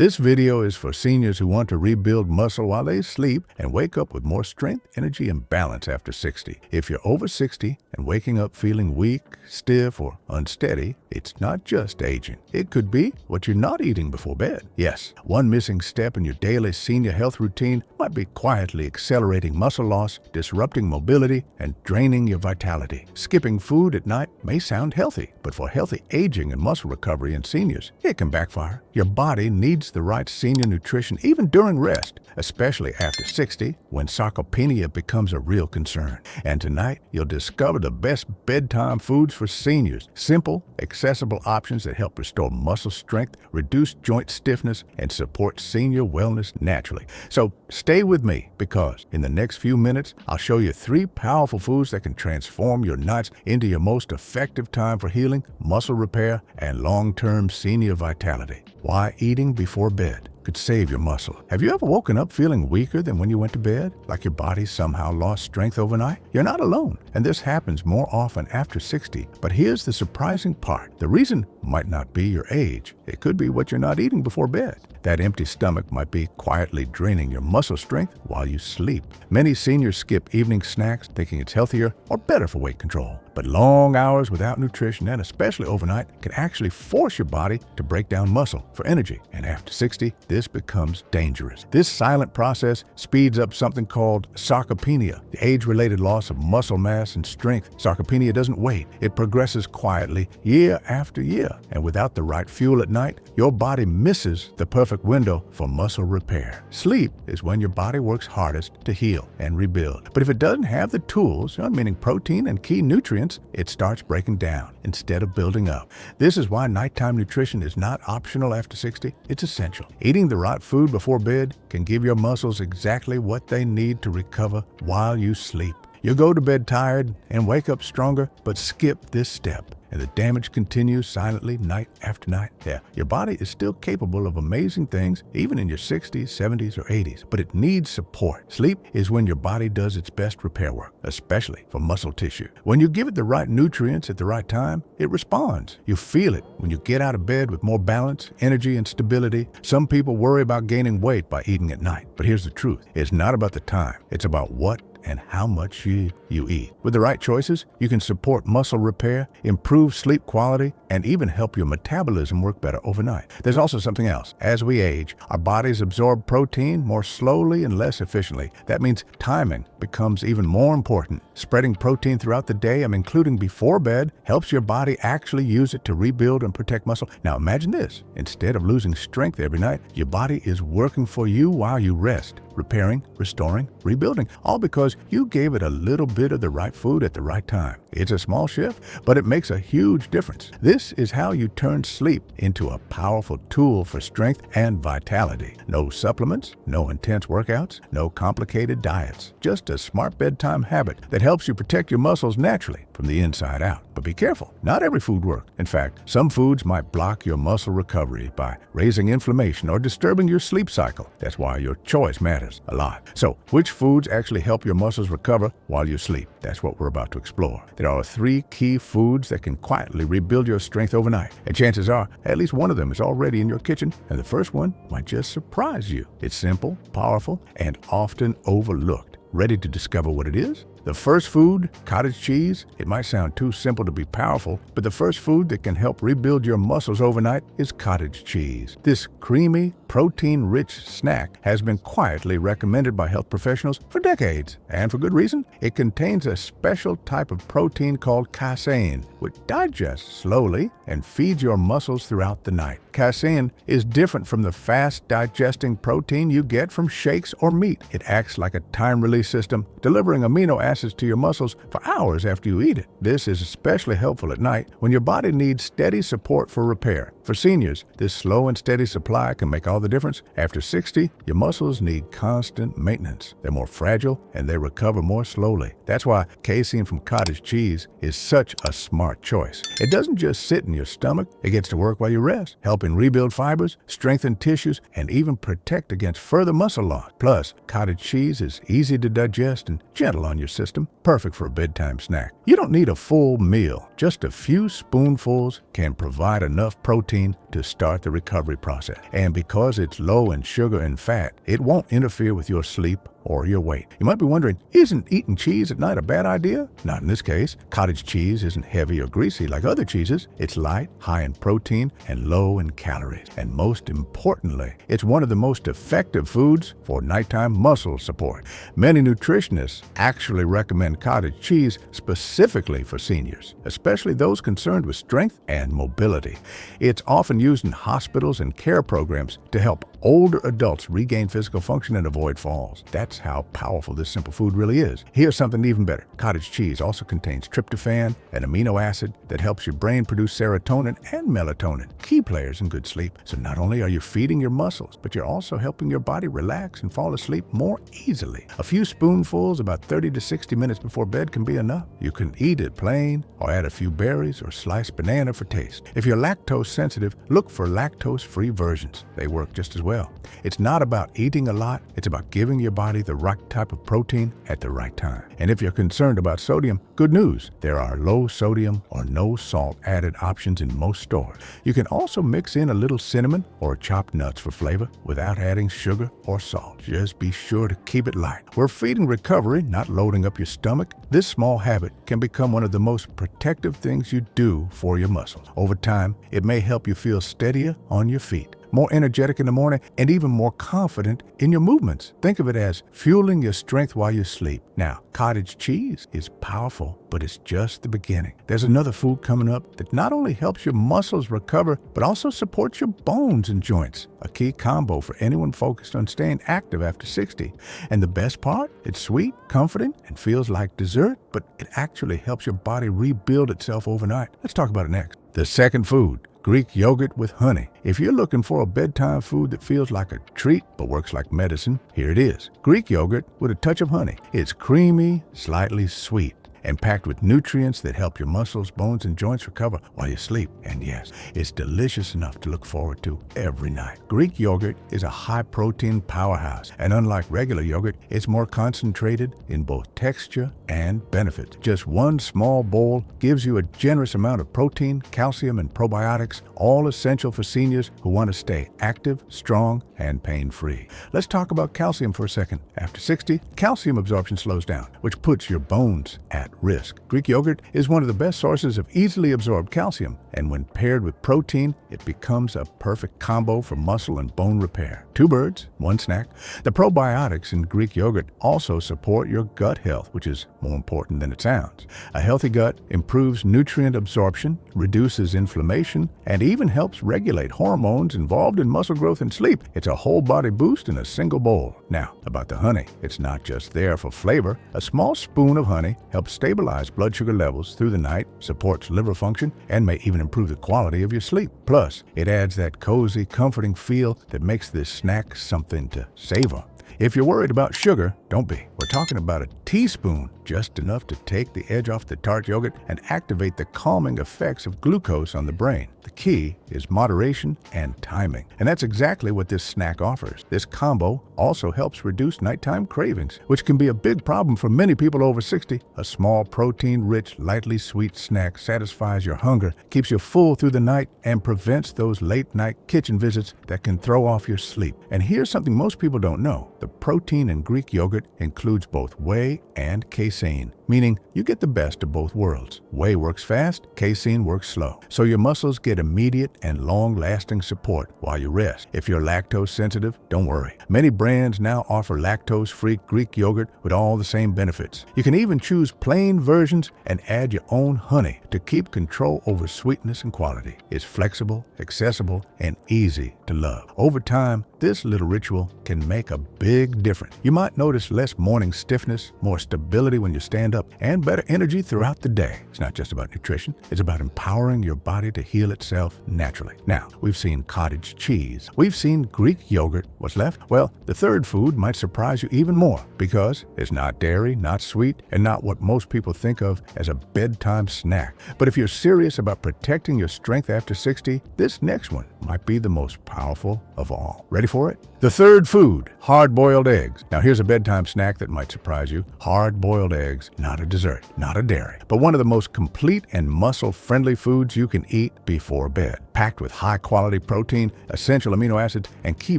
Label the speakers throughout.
Speaker 1: This video is for seniors who want to rebuild muscle while they sleep and wake up with more strength, energy, and balance after 60. If you're over 60 and waking up feeling weak, stiff, or unsteady, it's not just aging. It could be what you're not eating before bed. Yes, one missing step in your daily senior health routine might be quietly accelerating muscle loss, disrupting mobility, and draining your vitality. Skipping food at night may sound healthy, but for healthy aging and muscle recovery in seniors, it can backfire. Your body needs the right senior nutrition even during rest, especially after 60 when sarcopenia becomes a real concern. And tonight, you'll discover the best bedtime foods for seniors. Simple, accessible options that help restore muscle strength, reduce joint stiffness, and support senior wellness naturally. So stay with me because in the next few minutes, I'll show you 3 powerful foods that can transform your nights into your most effective time for healing, muscle repair, and long-term senior vitality. Why eating before bed could save your muscle. Have you ever woken up feeling weaker than when you went to bed? Like your body somehow lost strength overnight? You're not alone, and this happens more often after 60. But here's the surprising part. The reason might not be your age. It could be what you're not eating before bed. That empty stomach might be quietly draining your muscle strength while you sleep. Many seniors skip evening snacks thinking it's healthier or better for weight control. But long hours without nutrition, and especially overnight, can actually force your body to break down muscle for energy. And after 60, this becomes dangerous. This silent process speeds up something called sarcopenia, the age-related loss of muscle mass and strength. Sarcopenia doesn't wait. It progresses quietly year after year. And without the right fuel at night, your body misses the perfect window for muscle repair. Sleep is when your body works hardest to heal and rebuild. But if it doesn't have the tools, meaning protein and key nutrients, it starts breaking down instead of building up. This is why nighttime nutrition is not optional after 60. It's essential. Eating the right food before bed can give your muscles exactly what they need to recover while you sleep. You'll go to bed tired and wake up stronger, but skip this step, and the damage continues silently night after night. Your body is still capable of amazing things, even in your 60s, 70s, or 80s, but it needs support. Sleep is when your body does its best repair work, especially for muscle tissue. When you give it the right nutrients at the right time, it responds. You feel it when you get out of bed with more balance, energy, and stability. Some people worry about gaining weight by eating at night, but here's the truth. It's not about the time. It's about what and how much you eat. With the right choices, you can support muscle repair, improve sleep quality, and even help your metabolism work better overnight. There's also something else. As we age, our bodies absorb protein more slowly and less efficiently. That means timing becomes even more important. Spreading protein throughout the day, including before bed, helps your body actually use it to rebuild and protect muscle. Now imagine this. Instead of losing strength every night, your body is working for you while you rest, repairing, restoring, rebuilding, all because you gave it a little bit of the right food at the right time. It's a small shift, but it makes a huge difference. This is how you turn sleep into a powerful tool for strength and vitality. No supplements, no intense workouts, no complicated diets. Just a smart bedtime habit that helps you protect your muscles naturally from the inside out. But be careful, not every food works. In fact, some foods might block your muscle recovery by raising inflammation or disturbing your sleep cycle. That's why your choice matters a lot. So, which foods actually help your muscles recover while you sleep? That's what we're about to explore. There are 3 key foods that can quietly rebuild your strength overnight. And chances are, at least one of them is already in your kitchen, and the first one might just surprise you. It's simple, powerful, and often overlooked. Ready to discover what it is? The first food, cottage cheese. It might sound too simple to be powerful, but the first food that can help rebuild your muscles overnight is cottage cheese. This creamy, protein-rich snack has been quietly recommended by health professionals for decades, and for good reason. It contains a special type of protein called casein, which digests slowly and feeds your muscles throughout the night. Casein is different from the fast-digesting protein you get from shakes or meat. It acts like a time-release system, delivering amino acids to your muscles for hours after you eat it. This is especially helpful at night when your body needs steady support for repair. For seniors, this slow and steady supply can make all the difference. After 60, your muscles need constant maintenance. They're more fragile and they recover more slowly. That's why casein from cottage cheese is such a smart choice. It doesn't just sit in your stomach. It gets to work while you rest, helping rebuild fibers, strengthen tissues, and even protect against further muscle loss. Plus, cottage cheese is easy to digest and gentle on your system. system, perfect for a bedtime snack. You don't need a full meal. Just a few spoonfuls can provide enough protein to start the recovery process. And because it's low in sugar and fat, it won't interfere with your sleep or your weight. You might be wondering, isn't eating cheese at night a bad idea? Not in this case. Cottage cheese isn't heavy or greasy like other cheeses. It's light, high in protein, and low in calories. And most importantly, it's one of the most effective foods for nighttime muscle support. Many nutritionists actually recommend cottage cheese specifically for seniors, especially those concerned with strength and mobility. It's often used in hospitals and care programs to help older adults regain physical function and avoid falls. That's how powerful this simple food really is. Here's something even better. Cottage cheese also contains tryptophan, an amino acid that helps your brain produce serotonin and melatonin, key players in good sleep. So not only are you feeding your muscles, but you're also helping your body relax and fall asleep more easily. A few spoonfuls about 30 to 60 minutes before bed can be enough. You can eat it plain or add a few berries or sliced banana for taste. If you're lactose sensitive, look for lactose-free versions. They work just as well. It's not about eating a lot, it's about giving your body the right type of protein at the right time. And if you're concerned about sodium, good news. There are low sodium or no salt added options in most stores. You can also mix in a little cinnamon or chopped nuts for flavor without adding sugar or salt. Just be sure to keep it light. We're feeding recovery, not loading up your stomach. This small habit can become one of the most protective things you do for your muscles. Over time, it may help you feel steadier on your feet, more energetic in the morning, and even more confident in your movements. Think of it as fueling your strength while you sleep. Now, cottage cheese is powerful, but it's just the beginning. There's another food coming up that not only helps your muscles recover, but also supports your bones and joints. A key combo for anyone focused on staying active after 60. And the best part? It's sweet, comforting, and feels like dessert, but it actually helps your body rebuild itself overnight. Let's talk about it next. The second food, Greek yogurt with honey. If you're looking for a bedtime food that feels like a treat but works like medicine, here it is. Greek yogurt with a touch of honey. It's creamy, slightly sweet, and packed with nutrients that help your muscles, bones, and joints recover while you sleep. And yes, it's delicious enough to look forward to every night. Greek yogurt is a high-protein powerhouse, and unlike regular yogurt, it's more concentrated in both texture and benefits. Just one small bowl gives you a generous amount of protein, calcium, and probiotics, all essential for seniors who want to stay active, strong, and pain-free. Let's talk about calcium for a second. After 60, calcium absorption slows down, which puts your bones at risk. Greek yogurt is one of the best sources of easily absorbed calcium, and when paired with protein, it becomes a perfect combo for muscle and bone repair. Two birds, one snack. The probiotics in Greek yogurt also support your gut health, which is more important than it sounds. A healthy gut improves nutrient absorption, reduces inflammation, and even helps regulate hormones involved in muscle growth and sleep. It's a whole body boost in a single bowl. Now, about the honey. It's not just there for flavor. A small spoon of honey helps stabilize blood sugar levels through the night, supports liver function, and may even improve the quality of your sleep. Plus, it adds that cozy, comforting feel that makes this snack something to savor. If you're worried about sugar, don't be. We're talking about a teaspoon, just enough to take the edge off the tart yogurt and activate the calming effects of glucose on the brain. The key is moderation and timing. And that's exactly what this snack offers. This combo also helps reduce nighttime cravings, which can be a big problem for many people over 60. A small protein-rich, lightly sweet snack satisfies your hunger, keeps you full through the night, and prevents those late-night kitchen visits that can throw off your sleep. And here's something most people don't know. The protein in Greek yogurt includes both whey and casein, meaning you get the best of both worlds. Whey works fast, casein works slow, so your muscles get immediate and long-lasting support while you rest. If you're lactose sensitive, don't worry. Many brands now offer lactose-free Greek yogurt with all the same benefits. You can even choose plain versions and add your own honey to keep control over sweetness and quality. It's flexible, accessible, and easy to love. Over time, this little ritual can make a big difference. You might notice less morning stiffness, more stability when you stand up, up and better energy throughout the day. It's not just about nutrition. It's about empowering your body to heal itself naturally. Now, we've seen cottage cheese. We've seen Greek yogurt. What's left? Well, the third food might surprise you even more because it's not dairy, not sweet, and not what most people think of as a bedtime snack. But if you're serious about protecting your strength after 60, this next one might be the most powerful of all. Ready for it? The third food, hard-boiled eggs. Now here's a bedtime snack that might surprise you. Hard-boiled eggs, not a dessert, not a dairy, but one of the most complete and muscle-friendly foods you can eat before bed. Packed with high-quality protein, essential amino acids, and key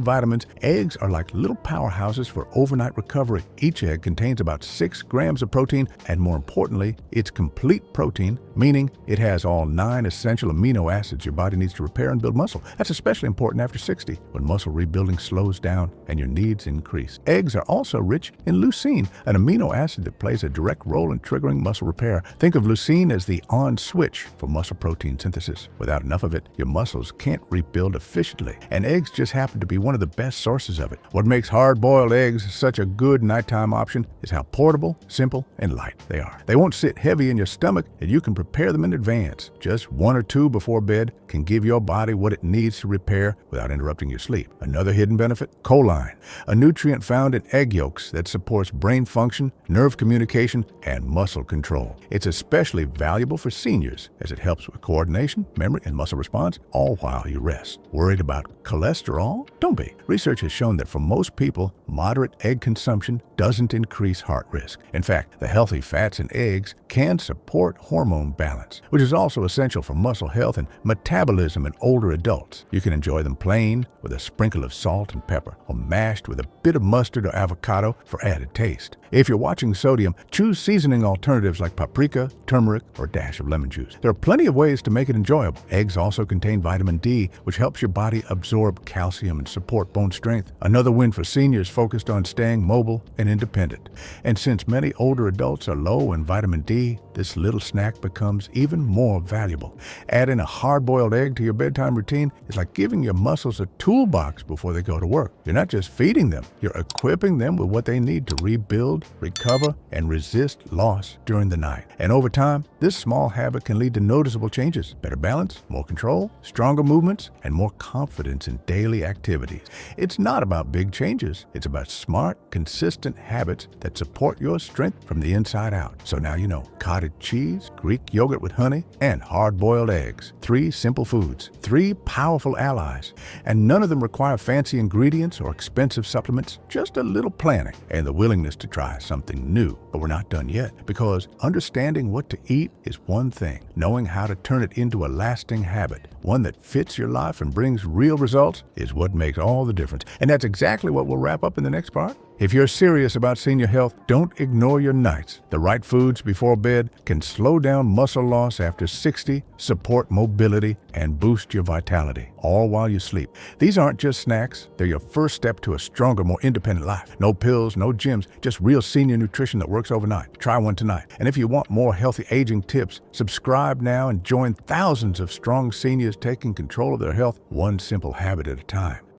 Speaker 1: vitamins, eggs are like little powerhouses for overnight recovery. Each egg contains about 6 grams of protein, and more importantly, it's complete protein, meaning it has all 9 essential amino acids your body needs to repair and build muscle. That's especially important after 60, when muscle rebuilding slows down and your needs increase. Eggs are also rich in leucine, an amino acid that plays a direct role in triggering muscle repair. Think of leucine as the on switch for muscle protein synthesis. Without enough of it, your muscles can't rebuild efficiently, and eggs just happen to be one of the best sources of it. What makes hard-boiled eggs such a good nighttime option is how portable, simple, and light they are. They won't sit heavy in your stomach, and you can prepare them in advance. Just 1 or 2 before bed can give your body what it needs to repair without interrupting your sleep. Another hidden benefit, choline, a nutrient found in egg yolks that supports brain function, nerve communication, and muscle control. It's especially valuable for seniors as it helps with coordination, memory, and muscle response, all while you rest. Worried about cholesterol? Don't be. Research has shown that for most people, moderate egg consumption doesn't increase heart risk. In fact, the healthy fats in eggs can support hormone balance, which is also essential for muscle health and metabolism in older adults. You can enjoy them plain with a sprinkle of salt and pepper, or mashed with a bit of mustard or avocado for added taste. If you're watching sodium, choose seasoning alternatives like paprika, turmeric, or a dash of lemon juice. There are plenty of ways to make it enjoyable. Eggs also contain vitamin D, which helps your body absorb calcium and support bone strength. Another win for seniors focused on staying mobile and independent. And since many older adults are low in vitamin D, this little snack becomes even more valuable. Adding a hard-boiled egg to your bedtime routine is like giving your muscles a toolbox before they go to work. You're not just feeding them, you're equipping them with what they need to rebuild, recover, and resist loss during the night. And over time, this small habit can lead to noticeable changes: better balance, more control, stronger movements, and more confidence in daily activities. It's not about big changes. It's about smart, consistent habits that support your strength from the inside out. So now you know: cottage cheese, Greek yogurt with honey, and hard-boiled eggs. 3 simple foods, 3 powerful allies, and none of them require fancy ingredients or expensive supplements, just a little planning and the willingness to try something new. But we're not done yet, because understanding what to eat is one thing. Knowing how to turn it into a lasting habit, one that fits your life and brings real results, is what makes all the difference. And that's exactly what we'll wrap up in the next part. If you're serious about senior health, don't ignore your nights. The right foods before bed can slow down muscle loss after 60, support mobility, and boost your vitality, all while you sleep. These aren't just snacks. They're your first step to a stronger, more independent life. No pills, no gyms, just real senior nutrition that works overnight. Try one tonight. And if you want more healthy aging tips, subscribe now and join thousands of strong seniors taking control of their health, one simple habit at a time.